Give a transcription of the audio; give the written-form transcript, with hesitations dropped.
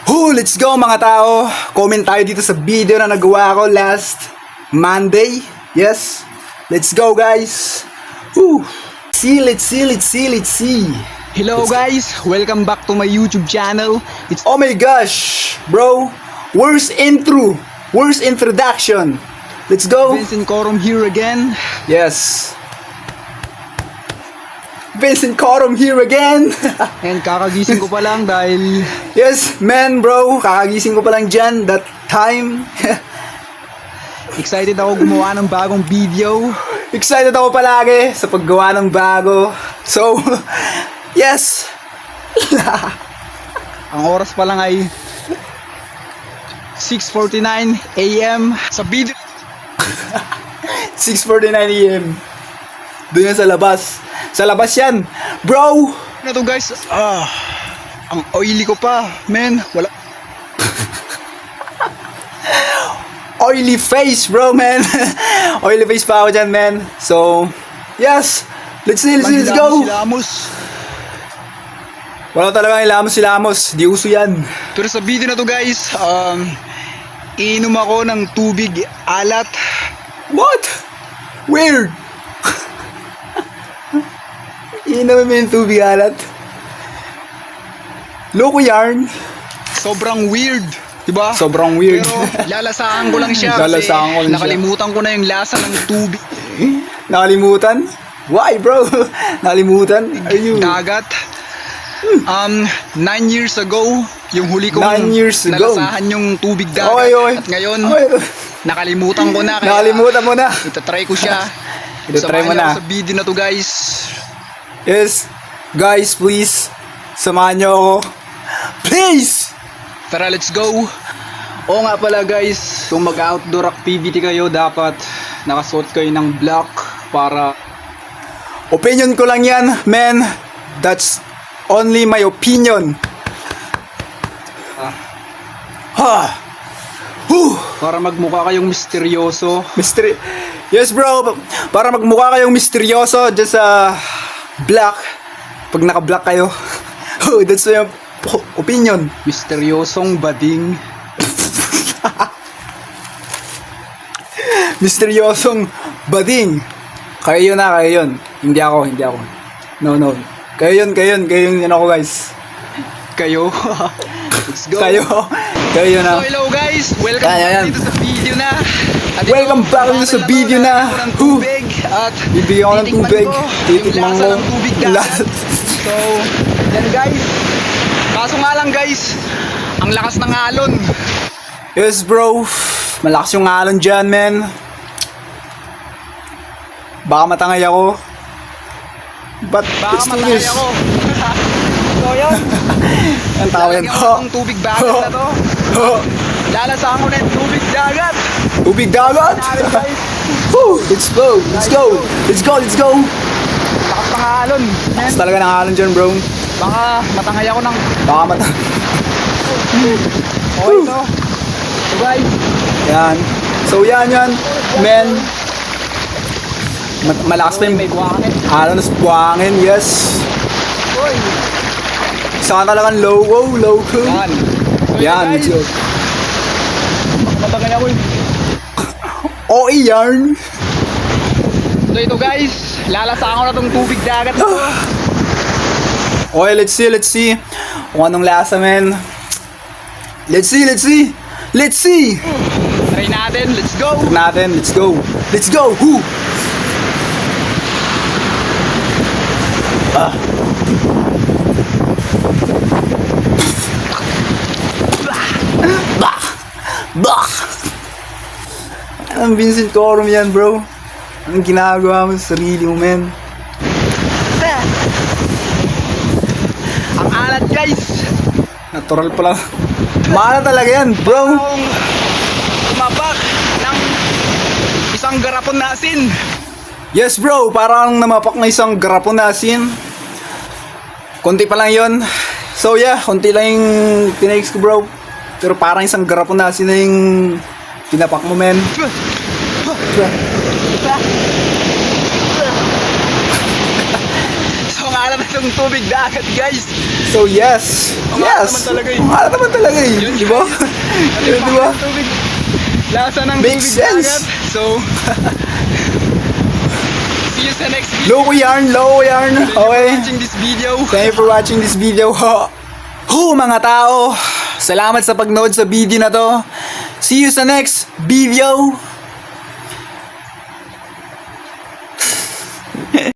Let's go mga tao. Comment tayo dito sa video na nagawa ko last Monday. Yes. Let's go guys. Let's see. Hello guys, welcome back to my YouTube channel. It's Oh my gosh, bro. Worst introduction. Let's go. Vincent Corum here again. Yes. Vincent Corum here again. And kakagising ko pa lang dahil Yes, man, bro. Kakagising ko pa lang dyan that time. excited ako gumawa ng bagong video. Excited ako palagi sa paggawa ng bago. So, yes. Ang oras pa lang ay 6:49 AM. Sa video 6:49 AM. Doon yan sa labas. Sa labas yan. Bro! na to guys. Ang oily ko pa, man. Wala. Oily face, bro, man. Oily face pa ako dyan, man. So, yes. Let's go. Silamos. Wala talaga ilamos. Di uso yan. Pero sa video na to guys, iinom ako ng tubig alat. What? Weird. Inom mo yung tubig alat. Loko yarn. Sobrang weird, diba? Sobrang weird. Pero lalasahan ko lang siya Lalasahan ko lang siya. nakalimutan ko na yung lasa ng tubig. Nakalimutan? Why, bro? Nakalimutan? Ayun. Dagat. 9 years ago, yung huli kong 9 years ago. nalasahan yung tubig dagat. Oy. At ngayon, Oy. nakalimutan ko na. Kaya Nakalimutan mo na. itatry ko siya. Itatry mo Samahan niyo na. ako sa video na to guys. Yes. Guys, please. Samahan niyo ako. Please! Tara, let's go. Oo nga pala guys, kung mag-outdoor activity kayo, dapat nakasuot kayo ng black para Opinion ko lang yan, man. That's only my opinion. para magmukha kayong misteryoso. Yes, bro. Para magmukha kayong misteryoso dyan sa black. Pag naka-black kayo. That's my opinion. Misteryosong bading. Misteryosong bading. Kayo yun. Hindi ako. No. Kayo yun ako, guys. Kayo. Let's go. Kayo na. So hello guys, welcome Yan. back dito sa video na. At Welcome back dito sa video na. Ng tubig at Bibigyan ko ng tubig. Titikman yung ko. lasa ng tubig dagat. So, yan guys. Kaso nga lang guys, ang lakas ng alon. Yes, bro. Malakas yung alon dyan, man. Baka matangay ako. But Baka it's too matangay years. ako. So yun. Ang tawa yan. Lalagyan ko ng tubig dagat na to. Lalasahan ko na yung tubig dagat. Tubig dagat. Namin guys. Let's go. Lakas Lakas ng alon. Man. talaga ng alon dyan, bro. Baka matangay ako ng Baka matangay. okay to. So guys, Yan. So yan. Man. Malakas pa yung may buwangan. alon na buwangin. Yes. Uy. Saka talagang logo. Yan. So Yan. Let's go. Matangay ako eh. O yarn. So ito guys, lalasahan ko na tong tubig dagat na to. Okay, let's see. Kung anong lasa, man. Let's see. Try natin, let's go. Let's go. Bah. Anong Vincent Corum yan, bro? Anong ginagawa mo sa sarili mo, man? Ang alat guys. Natural pa lang. Maala talaga yan, bro. Akong tumapak ng isang garapon na asin. Yes, bro. Parang namapak na isang garapon na asin. Konti pa lang yon. So, yeah. Konti lang yung tinakes ko, bro. Pero parang isang garapon na asin na yung tinapak mo, man. So ang alat yung tubig dagat, guys. So yes. Ang Yes. alat naman talaga eh. Ang alat naman talaga eh. Yun, Di ba? Ano Di ba? yung tubig? Lasa ng Makes tubig sense. dagat. So, see you sa next video. Low yarn, low yarn. Thank you for Okay. watching this video. Thank you for watching this video. Mga tao, salamat sa pagnood sa video na to. See you sa next video.